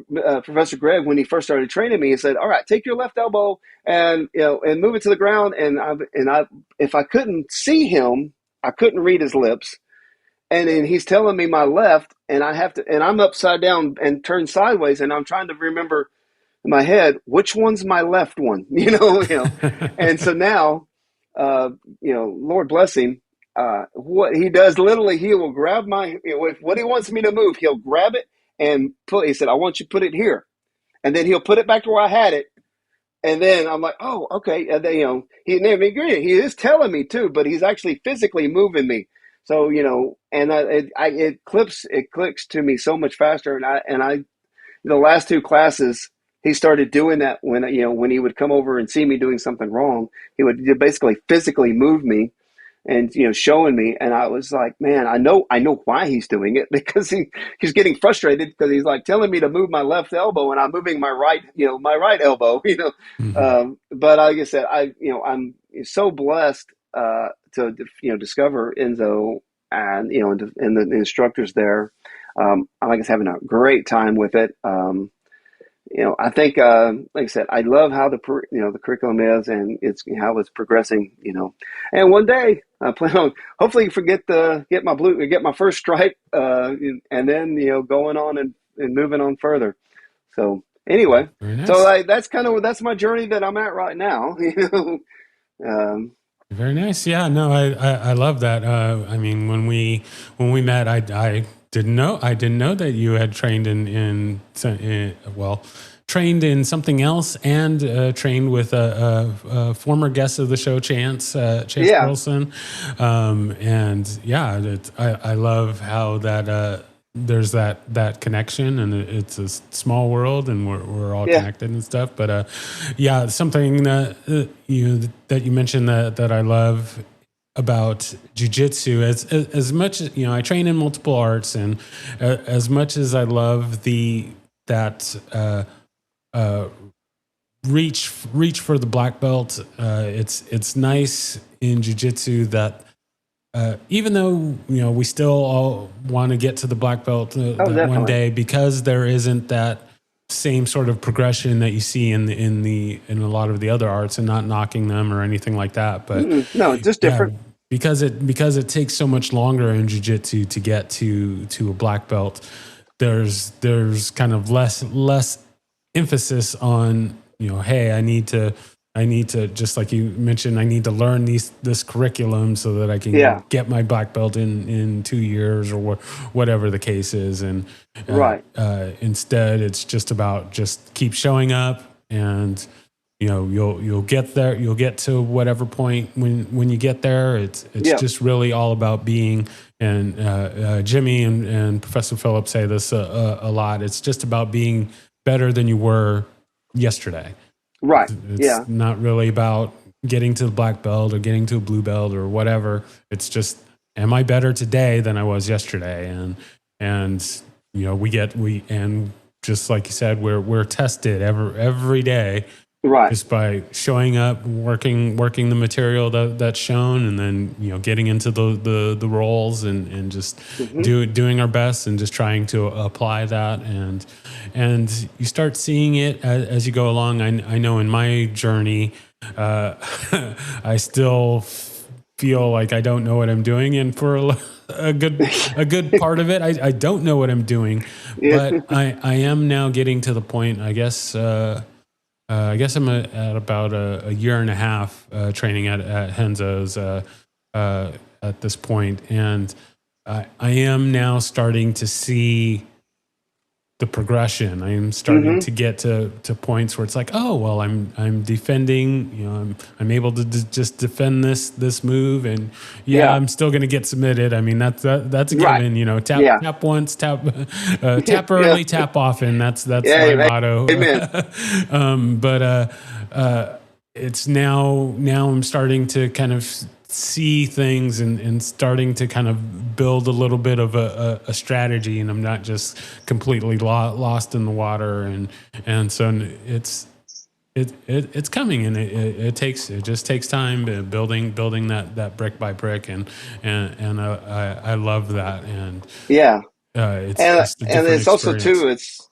Professor Greg, when he first started training me, he said, "All right, take your left elbow and and move it to the ground." And if I couldn't see him, I couldn't read his lips. And then he's telling me my left, and I'm upside down and turned sideways, and I'm trying to remember in my head which one's my left one, And so now, Lord bless him, what he does, literally, he will grab if what he wants me to move, he'll grab it and he said, "I want you to put it here," and then he'll put it back to where I had it. And then I'm like, "Oh, okay." And then, he is telling me too, but he's actually physically moving me. So, and it clicks to me so much faster. And I, the last 2 classes, he started doing that when he would come over and see me doing something wrong, he would basically physically move me and, showing me. And I was like, man, I know why he's doing it, because he's getting frustrated because he's like telling me to move my left elbow and I'm moving my right elbow, Mm-hmm. But like I said, I'm so blessed, to, discover Enzo and, and the instructors there. I was having a great time with it. I think, like I said, I love how the curriculum is, and how it's progressing, and one day I plan on hopefully get my first stripe, and then, going on and moving on further. So anyway, Very nice. so that's my journey that I'm at right now, Very nice. Yeah, no, I love that. I mean, when we met, I didn't know that you had trained trained in something else, and trained with a former guest of the show, Chance Carlson. And yeah, I love how that there's that connection, and it's a small world, and we're all connected and stuff. But yeah, something that you mentioned that I love about jiu-jitsu, as much as I train in multiple arts, and as much as I love reach for the black belt, it's nice in jiu-jitsu that even though we still all want to get to the black belt one day, because there isn't that same sort of progression that you see in a lot of the other arts, and not knocking them or anything like that, but no, it's just different. Because it takes so much longer in jiu-jitsu to get to a black belt. There's kind of less emphasis on, hey, I need to, just like you mentioned, I need to learn this curriculum so that I can Yeah. get my black belt in 2 years or whatever the case is. And Right. instead, it's just about just keep showing up, and you'll get there. You'll get to whatever point when you get there. It's Yeah. just really all about being. And Jimmy and Professor Phillips say this a lot. It's just about being better than you were yesterday. Right. It's Yeah. not really about getting to the black belt or getting to a blue belt or whatever. It's just, am I better today than I was yesterday? And and just like you said, we're tested every day, Right. just by showing up, working the material that's shown, and then getting into the roles, and just doing our best, and just trying to apply that, and you start seeing it as you go along. I know in my journey, I still feel like I don't know what I'm doing, and for a good part of it, I don't know what I'm doing, Yeah. but I am now getting to the point, I guess. I guess I'm at about a year and a half training at Henzo's at this point, and I am now starting to see the progression. I am starting to get to points where it's like, oh well, I'm defending. I'm able to just defend this move, and Yeah. I'm still going to get submitted. I mean that's a Right. given. Yeah. Tap once, tap early, tap often. That's Yeah. my motto. Amen. But it's now I'm starting to kind of see things, and starting to kind of build a little bit of a strategy, and I'm not just completely lost in the water, and so it's coming, and it just takes time, building that brick by brick, and I love that, and Yeah. it's And just a different it's also experience.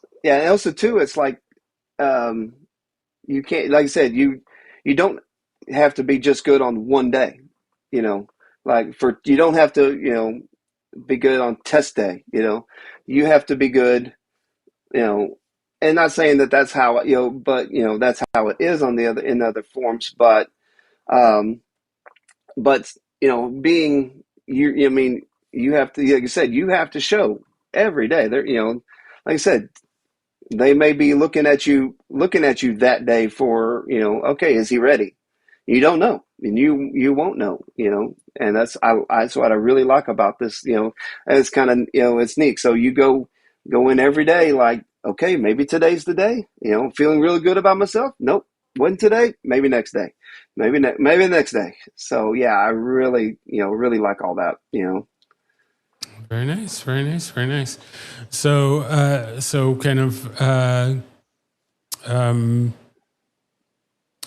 too, it's like, um, you can't, like I said, you don't have to be just good on one day, you know, you don't have to, be good on test day, you have to be good, you know, and not saying that that's how, but, that's how it is in other forms. Um, but, being, I mean, you have to, like you said, you have to show every day there, like I said, they may be looking at you that day for, okay, is he ready? You don't know, and you won't know, and that's what I really like about this, and it's kind of, it's neat. So you go in every day like, okay, maybe today's the day, feeling really good about myself. Nope, wasn't today. Maybe next day, maybe next day. So yeah, I really, really like all that, Very nice, very nice, very nice. So, so kind of, I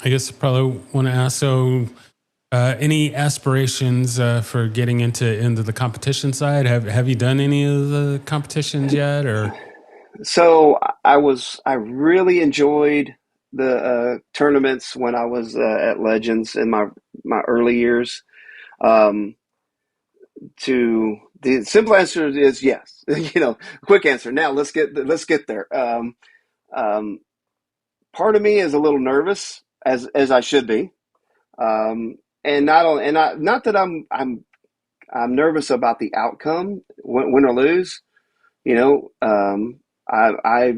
guess I probably want to ask. So, any aspirations for getting into the competition side? Have you done any of the competitions yet, or? So I really enjoyed the tournaments when I was at Legends in my early years. Um, to the simple answer is yes. Quick answer. Now let's get there. Um, Part of me is a little nervous, as I should be, and not that I'm nervous about the outcome, win or lose. You know, I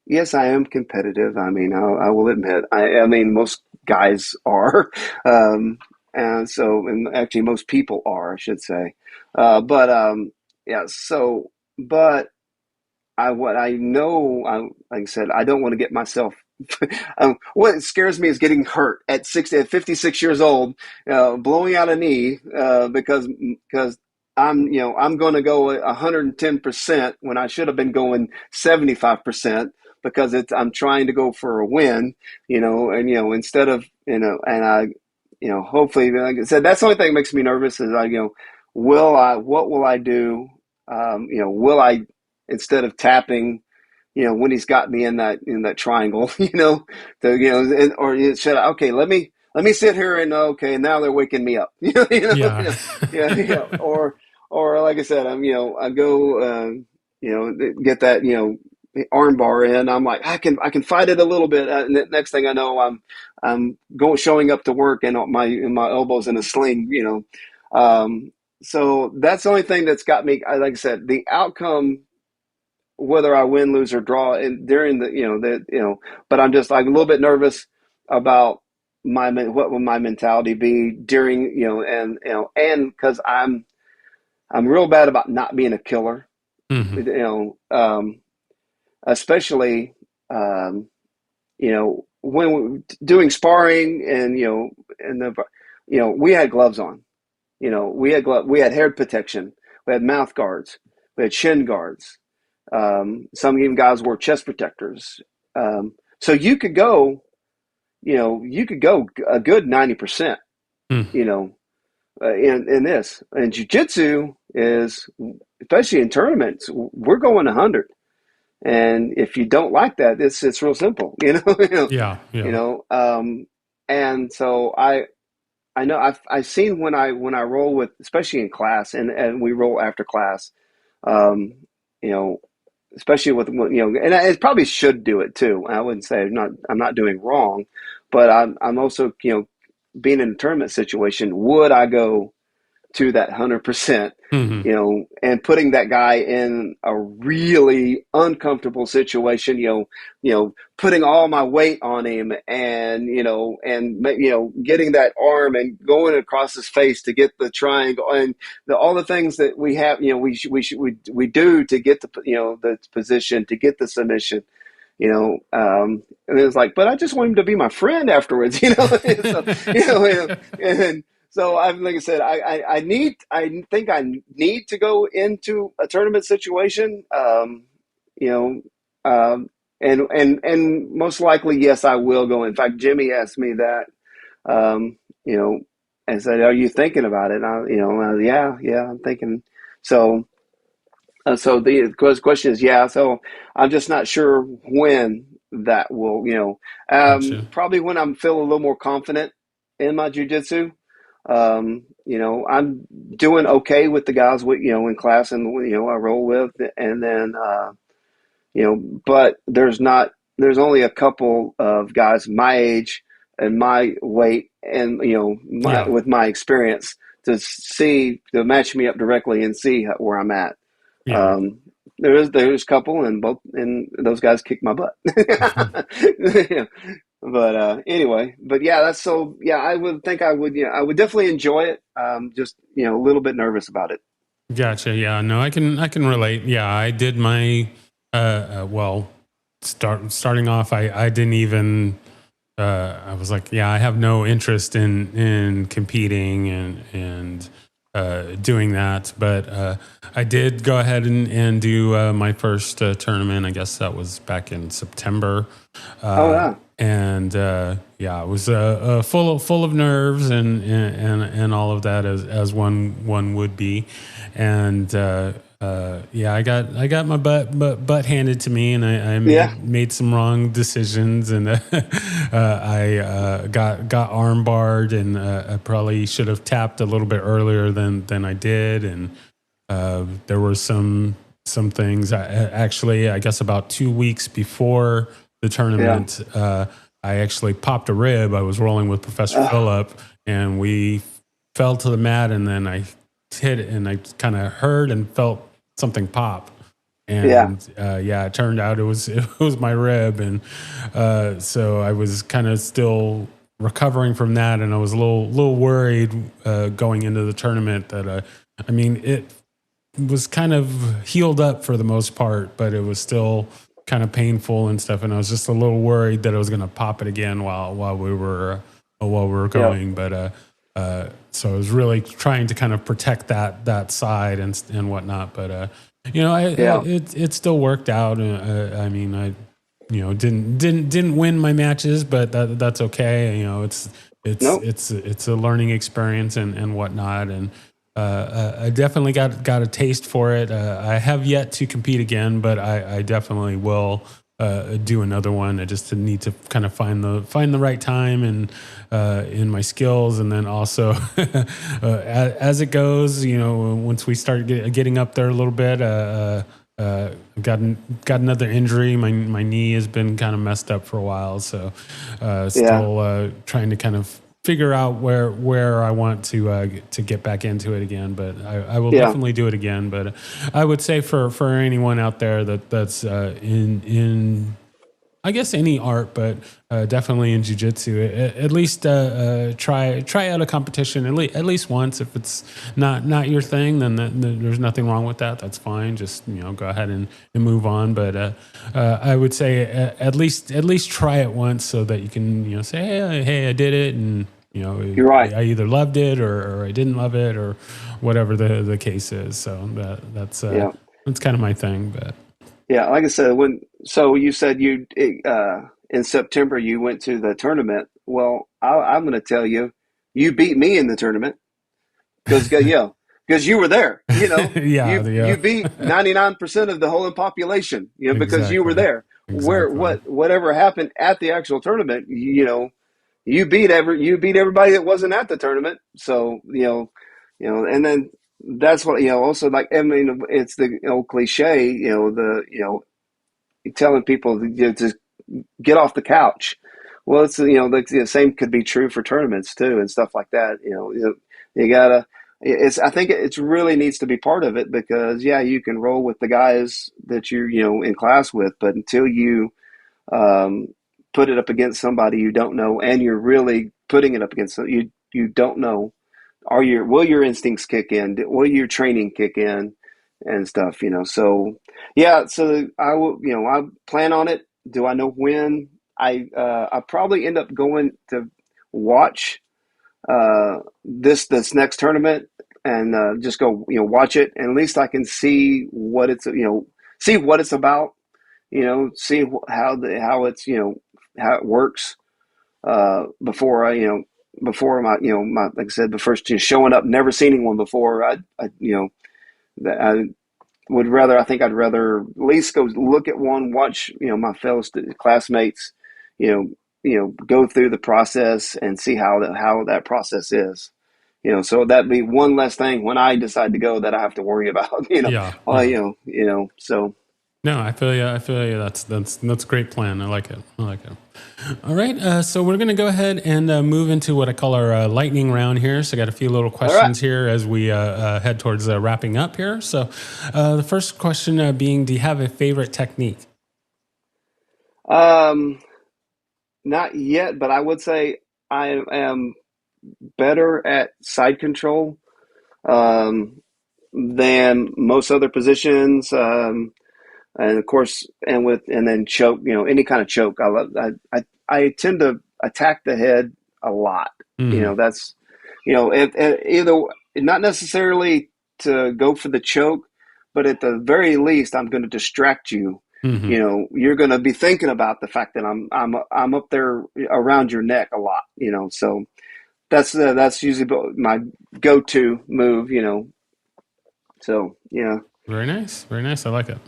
yes, I am competitive. I mean, I will admit, I mean, most guys are, and actually most people are, I should say. But yeah, so but what I know, like I said, I don't want to get myself. What scares me is getting hurt at 56 years old, blowing out a knee because I'm going to go 110% when I should have been going 75% because I'm trying to go for a win, and instead of and I hopefully, like I said, that's the only thing that makes me nervous is what will I do, will I, instead of tapping, when he's got me in that triangle, or should I, okay, let me sit here and okay, now they're waking me up, Yeah. or like I said, I go, get that, arm bar in. I'm like, I can fight it a little bit. And the next thing I know, I'm showing up to work and my elbows in a sling. So that's the only thing that's got me. Like I said, the outcome, whether I win, lose, or draw, and during but I'm just like a little bit nervous about what will my mentality be during, and because I'm real bad about not being a killer, Mm-hmm. Especially, when doing sparring and, we had gloves on, we had hair protection, we had mouth guards, we had shin guards. Some even guys wore chest protectors. So you could go a good 90%, Mm-hmm. in this. And jiu-jitsu is, especially in tournaments, we're going 100. And if you don't like that, it's real simple, Yeah. you Yeah. know. And so I know I've seen when I roll with, especially in class, and we roll after class, um, you know, especially with, and I probably should do it too. I wouldn't say I'm not doing wrong, but I'm also, being in a tournament situation, would I go to that 100%, Mm-hmm. and putting that guy in a really uncomfortable situation, putting all my weight on him, and, getting that arm and going across his face to get the triangle, and all the things that we have, we do to get the position, to get the submission, and it was like, but I just want him to be my friend afterwards, so, and so like I said, I think I need to go into a tournament situation, you know, and most likely, yes, I will go. In fact, Jimmy asked me that, um, you know, and said, "Are you thinking about it?" And yeah, I'm thinking. So, so the question is, yeah. So I'm just not sure when that will, Gotcha. probably when I'm feel a little more confident in my jujitsu. I'm doing okay with the guys in class, and I roll with, and then but there's only a couple of guys my age and my weight, and Yeah. with my experience, to match me up directly and see where I'm at. Yeah. Um, there's a couple, and those guys kicked my butt. Yeah. But anyway, but yeah, that's so yeah. I would think I would, I would definitely enjoy it. Just a little bit nervous about it. Gotcha. Yeah. No, I can relate. Yeah, I did my well, starting off, I didn't even I was like, yeah, I have no interest in competing and doing that. But I did go ahead and do my first tournament. I guess that was back in September. Oh Uh, yeah, and yeah, it was full of nerves and all of that, as one would be. And yeah, I got my butt handed to me, and I yeah, made some wrong decisions, and I got arm barred, and I probably should have tapped a little bit earlier than I did, and there were some things. Actually, I guess about 2 weeks before the yeah. tournament, I actually popped a rib. I was rolling with Professor Phillip, and we fell to the mat, and then I hit it, and I kind of heard and felt something pop. Yeah, And yeah, it turned out it was my rib, and so I was kind of still recovering from that, and I was a little worried going into the tournament that I mean, it was kind of healed up for the most part, but it was still kind of painful and stuff. And I was just a little worried that I was going to pop it again while we were yeah, going. But so I was really trying to kind of protect that side and whatnot. But yeah. it still worked out. I mean, I didn't win my matches, but that's okay. Nope. It's a learning experience and whatnot. And I definitely got a taste for it. I have yet to compete again, but I definitely will do another one. I just need to kind of find the right time and in my skills, and then also as it goes, once we start getting up there a little bit, got got another injury. My knee has been kind of messed up for a while, so Yeah. still trying to kind of figure out where I want to get back into it again. But I will Yeah. definitely do it again. But I would say for anyone out there that's in I guess any art, but definitely in jujitsu, at least try out a competition at least once. If it's not your thing, then there's nothing wrong with that. That's fine. Just go ahead and move on. But I would say at least try it once so that you can say hey I did it, and You're right. I either loved it or I didn't love it, or whatever the case is. So Yeah. that's kind of my thing. But Yeah. Like I said, so you said in September you went to the tournament. Well, I'm going to tell you, you beat me in the tournament because you were there. yeah, You beat 99% of the whole population. Because you were exactly, there. exactly. Whatever happened at the actual tournament, you beat everybody that wasn't at the tournament. So and then that's what also, like, I mean, it's the old cliche, telling people to just get off the couch. Well, it's the same could be true for tournaments too and stuff like that. You gotta. I think it's really needs to be part of it, because yeah, you can roll with the guys that you're in class with, but until you um, put it up against somebody you don't know, and you're really putting it up against you don't know, will your instincts kick in? Will your training kick in and stuff? So yeah, so I will. I plan on it. Do I know when? I probably end up going to watch this next tournament, and just go watch it, and at least I can see what it's see what it's about, see how it's how it works, before before my like I said, the first just showing up, never seen anyone before. I I I think I'd rather at least go look at one, watch my fellow classmates, go through the process and see how that process is. So that'd be one less thing when I decide to go that I have to worry about. Yeah, Well, yeah. so No, I feel you. I feel you. That's a great plan. I like it. I like it. All right. So we're going to go ahead and move into what I call our lightning round here. So I got a few little all right. questions here as we head towards wrapping up here. So the first question being, do you have a favorite technique? Um, Not yet, but I would say I am better at side control um, than most other positions. And of course, and then choke, any kind of choke. I tend to attack the head a lot. Hmm. That's if either not necessarily to go for the choke, but at the very least, I'm going to distract you. Hmm. You're going to be thinking about the fact that I'm up there around your neck a lot. So that's usually my go-to move. So yeah. Very nice. Very nice. I like it.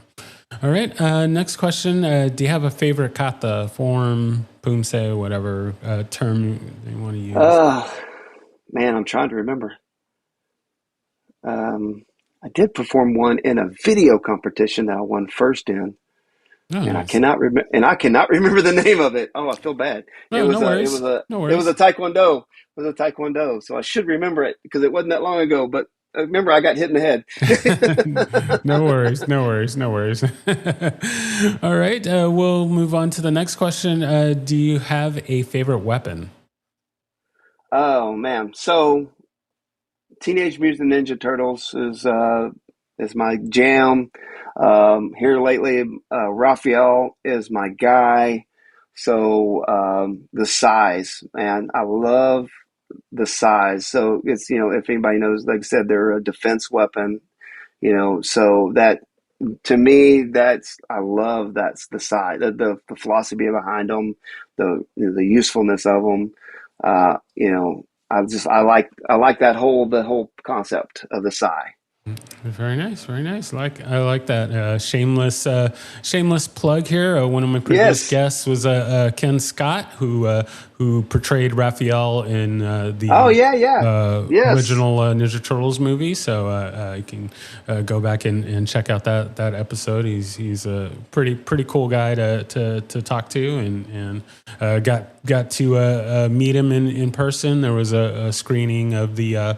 All right. Next question. Do you have a favorite kata, form, pumse, whatever term you want to use? Uh, Man, I'm trying to remember. I did perform one in a video competition that I won first in, Oh, and I nice. cannot remember. And I cannot remember the name of it. Oh, I feel bad. It No, no was a. It was worries. a. No It was worries. a taekwondo. It was a taekwondo. So I should remember it because it wasn't that long ago. But remember, I got hit in the head. No worries, no worries, no worries. All right, we'll move on to the next question. Do you have a favorite weapon? Oh man. So Teenage Mutant Ninja Turtles is my jam. Here lately, Raphael is my guy. So the size, man, I love the size. So it's if anybody knows, like I said, they're a defense weapon. So that to me, that's I love that's the size, the philosophy behind them, the usefulness of them. I like that the whole concept of the Psy. Very nice, very nice. I like that shameless plug here. One of my previous Yes. guests was Ken Scott, who portrayed Raphael in Oh the yeah, yeah. Yes. original Ninja Turtles movie. So you can go back and check out that episode. He's a pretty cool guy to talk to, and got to meet him in person. There was a screening of the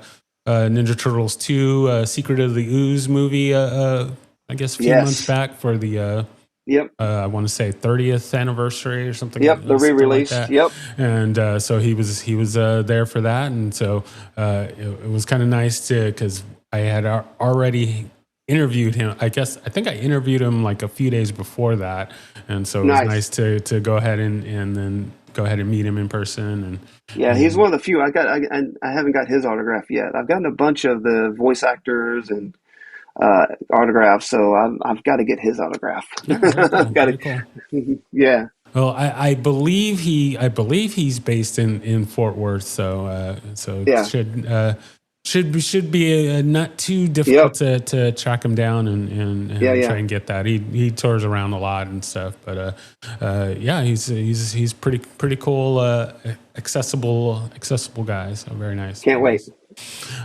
Ninja Turtles 2, Secret of the Ooze movie, I guess a few months Yes. back for the, Yep. I want to say 30th anniversary or Yep. The something like re-released. that. Yep. And so he was there for that. And so it was kind of nice because I had already interviewed him. I think I interviewed him like a few days before that. And so it was Nice. nice to go ahead and then go ahead and meet him in person. Yeah, he's one of the few. I haven't got his autograph yet. I've gotten a bunch of the voice actors and autographs, so I've got to get his autograph. Yeah, very cool. I've got Very cool. to. Yeah. Well, I believe he's based in Fort Worth, so it Yeah. should be not too difficult Yep. to track him down Yeah. and try Yeah. and get that. He tours around a lot and stuff, but yeah, he's pretty cool, accessible guy. So very nice. Can't Very wait. nice.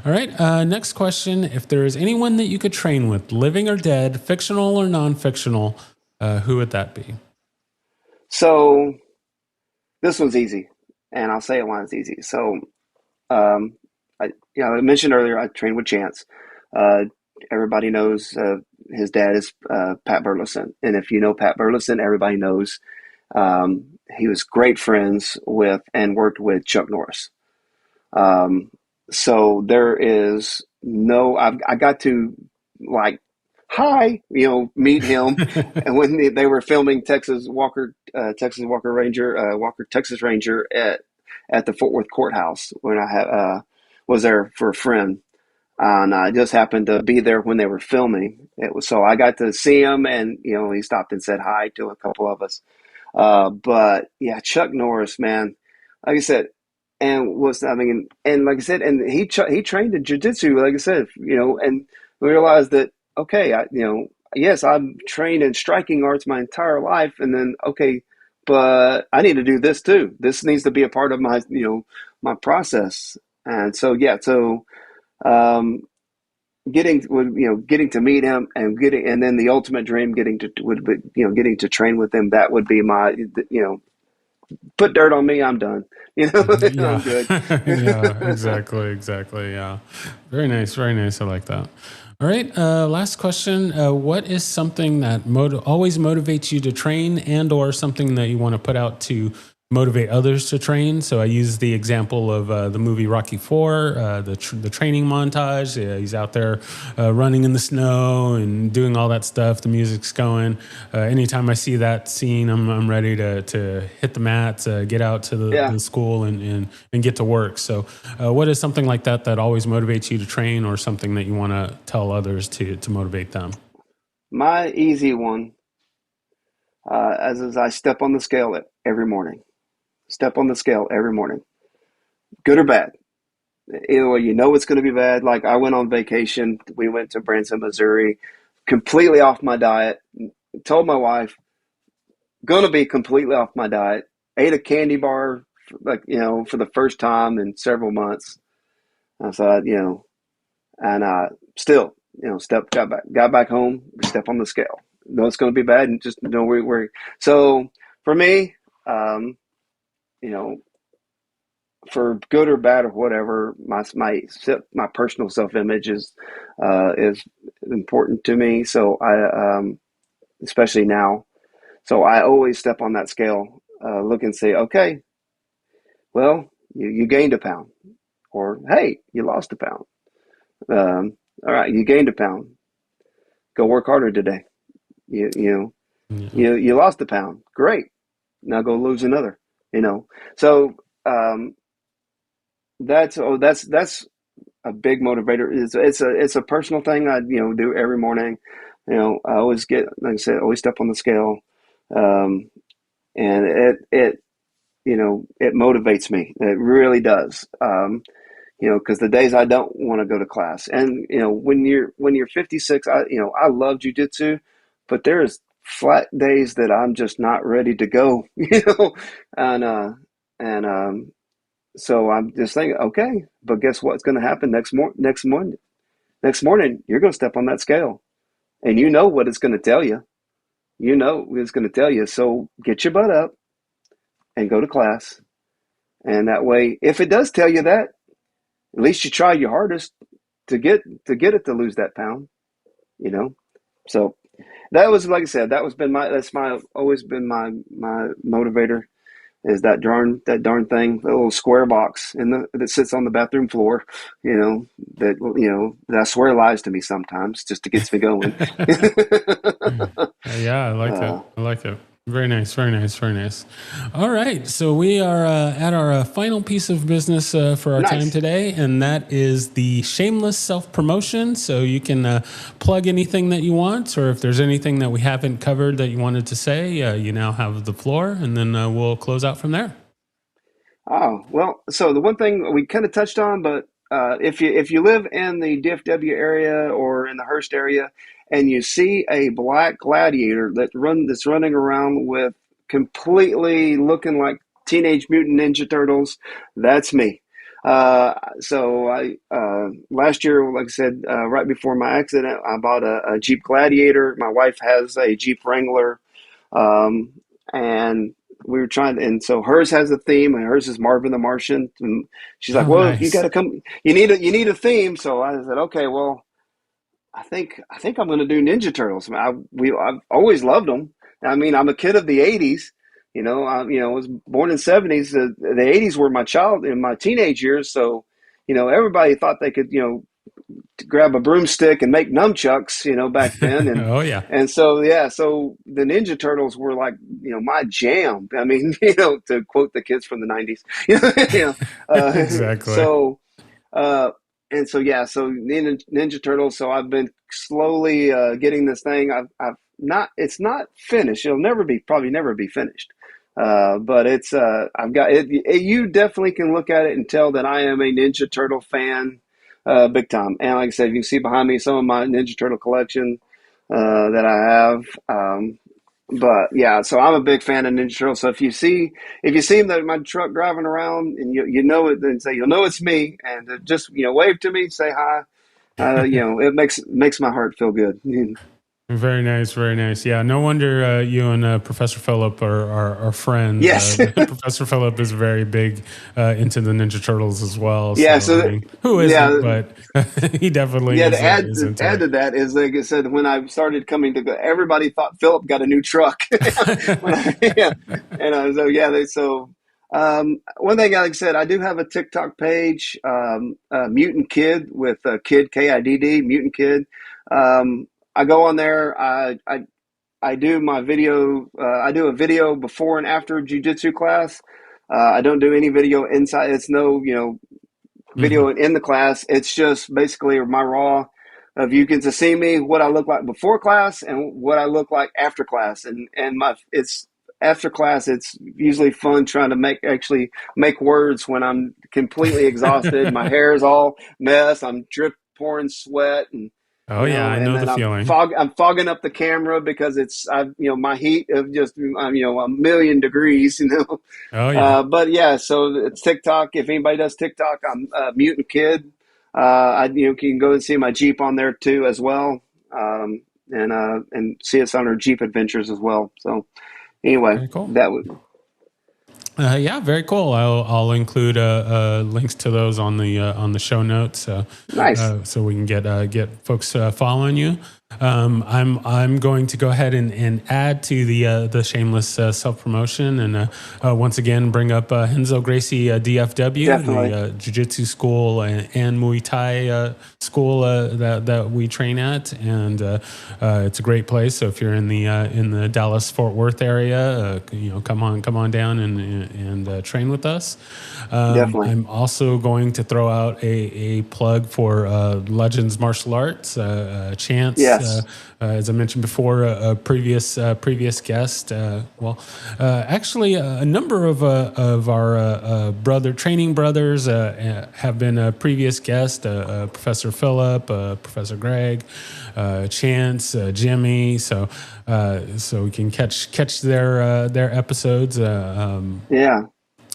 All right. Next question: if there is anyone that you could train with, living or dead, fictional or non-fictional, who would that be? So this one's easy, and I'll say it when it's easy. So um, I mentioned earlier I trained with Chance. Uh, Everybody knows his dad is Pat Burleson, and if you know Pat Burleson, everybody knows he was great friends with and worked with Chuck Norris. Um, so there is no, I got to like, hi, meet him. And when they were filming Texas Walker Ranger, Walker Texas Ranger at the Fort Worth courthouse when was there for a friend. And I just happened to be there when they were filming. So I got to see him, and he stopped and said hi to a couple of us. But yeah, Chuck Norris, man, like I said, and like I said, and he trained in jujitsu, like I said, and we realized that okay, yes, I'm trained in striking arts my entire life, and then okay, but I need to do this too. This needs to be a part of my my process, and so yeah, so um, getting to meet him and then the ultimate dream would be getting to train with him. That would be my put dirt on me, I'm done. Yeah, I'm good. yeah, exactly. Yeah, very nice, very nice. I like that. All right, last question. What is something that always motivates you to train, and/or something that you want to put out to motivate others to train? So I use the example of the movie Rocky Four, the training montage. He's out there running in the snow and doing all that stuff. The music's going. Anytime I see that scene, I'm ready to hit the mats, get out to Yeah. the school and get to work. So what is something like that always motivates you to train, or something that you want to tell others to motivate them? My easy one, as I step on the scale every morning. Step on the scale every morning, good or bad. Either way, it's going to be bad. Like I went on vacation. We went to Branson, Missouri, completely off my diet. Told my wife, going to be completely off my diet. Ate a candy bar, like, for the first time in several months. I thought, and still, got back home, step on the scale. No, it's going to be bad, and just don't worry. So for me, um, you know, for good or bad or whatever, my personal self image is important to me. So especially now, so I always step on that scale, look and say, okay, well, you gained a pound, or hey, you lost a pound. All right, you gained a pound. Go work harder today. You you know, Yeah. you lost a pound. Great. Now go lose another. So that's a big motivator. It's a personal thing I do every morning. I always like I said, always step on the scale, um, and it motivates me. It really does. because the days I don't want to go to class, and when you're 56, I love jujitsu, but there's flat days that I'm just not ready to go, and and so I'm just thinking, okay, but guess what's going to happen next morning, you're going to step on that scale, and you know what it's going to tell you. You know what it's going to tell you. So get your butt up and go to class, and that way, if it does tell you that, at least you try your hardest to get it to lose that pound, you know. So that was, like I said, that's my always been my motivator, is that darn thing, the little square box that sits on the bathroom floor, that I swear lies to me sometimes just to get me going. Yeah, I like that. I like it. Very nice, very nice, very nice. All right, so we are at our final piece of business for our time Nice. today, and that is the shameless self-promotion. So you can plug anything that you want, or if there's anything that we haven't covered that you wanted to say, you now have the floor, and then we'll close out from there. Oh, well, so the one thing we kind of touched on, but if you live in the DFW area or in the Hearst area, and you see a black gladiator that's running around with completely looking like Teenage Mutant Ninja Turtles, that's me. So I last year, like I said, right before my accident, I bought a Jeep Gladiator. My wife has a Jeep Wrangler, um, and we were trying to, and so hers has a theme, and hers is Marvin the Martian. And she's like, Oh, "Well, you got nice. to come. You need a theme." So I said, "Okay, well, I think I'm going to do Ninja Turtles." I've always loved them. I mean, I'm a kid of the '80s. I was born in '70s. The '80s were my child in my teenage years. So, everybody thought they could, to grab a broomstick and make nunchucks, back then. And Oh yeah, and so yeah, so the Ninja Turtles were like, my jam. I mean, to quote the kids from the '90s, you know, exactly. so uh, and so yeah, so Ninja Turtles. So I've been slowly getting this thing. I've not. It's not finished. It'll probably never be finished. But it's I've got it. You definitely can look at it and tell that I am a Ninja Turtle fan, big time. And like I said, you can see behind me some of my Ninja Turtle collection that I have. But yeah, so I'm a big fan of Ninja Turtles. So if you see him in my truck driving around, and you know it, then say you'll know it's me, and just wave to me, say hi. It makes my heart feel good. Very nice, very nice. Yeah, no wonder you and Professor Phillip are friends. Yes, Professor Phillip is very big into the Ninja Turtles as well. yeah. So, I So mean, who yeah, isn't? But he definitely yeah. To add is to into add it. to that is, like I said, when I started coming to go, everybody thought Philip got a new truck. Yeah, and so yeah, one thing, like I said, I do have a TikTok page, Mutant Kid, with Kid Kidd, Mutant Kid. I go on there. I do my video. I do a video before and after jujitsu class. I don't do any video inside. It's no, Hmm. video in the class. It's just basically my raw of, you can to see me, what I look like before class and what I look like after class. And my it's after class, it's usually fun trying to actually make words when I'm completely exhausted. My hair is all mess. I'm drip pouring sweat, and Oh yeah, I and know the then feeling. I'm fogging up the camera because my heat of just, a million degrees, Oh yeah. but yeah, so it's TikTok. If anybody does TikTok, I'm Mutant Kid. You can go and see my Jeep on there too as well, and see us on our Jeep adventures as well. So anyway, Very cool. that would Yeah, very cool. I'll include links to those on the show notes, nice. so we can get folks following you. I'm going to go ahead and add to the shameless self promotion, and once again bring up Henzo Gracie DFW, Definitely, the Jiu-Jitsu school and Muay Thai school that we train at, and it's a great place. So if you're in the Dallas Fort Worth area, come on down and train with us. definitely. I'm also going to throw out a plug for Legends Martial Arts. Chance Yes. as I mentioned before, a previous guest. Actually, a number of our training brothers have been a previous guest. Professor Philip, Professor Greg, Chance, Jimmy. So we can catch their episodes. Yeah.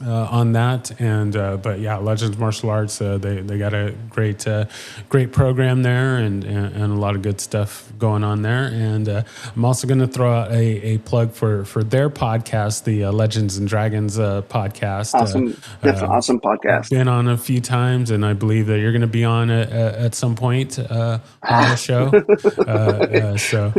On that, and but yeah, Legends Martial Arts, they got a great program there, and a lot of good stuff going on there. And I'm also going to throw out a plug for their podcast, the Legends and Dragons podcast. Awesome. Definitely awesome podcast. Been on a few times, and I believe that you're going to be on at some point on the show. So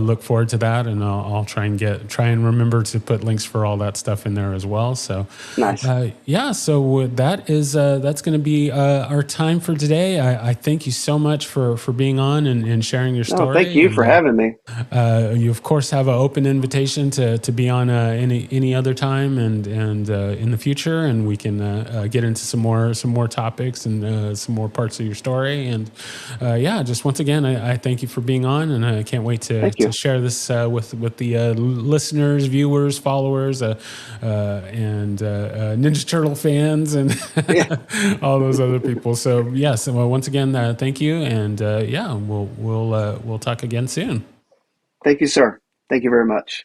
look forward to that, and I'll try and remember to put links for all that stuff in there as well. So nice. So that's going to be our time for today. I thank you so much for being on and sharing your story. Thank you for having me. You of course have an open invitation to be on any other time and in the future, and we can get into some more topics and some more parts of your story. And just once again, I thank you for being on, and I can't wait to share this with the listeners, viewers, followers, and Ninja Turtle fans, and all those other people. So yes, well, once again, thank you, and we'll talk again soon. Thank you, sir. Thank you very much.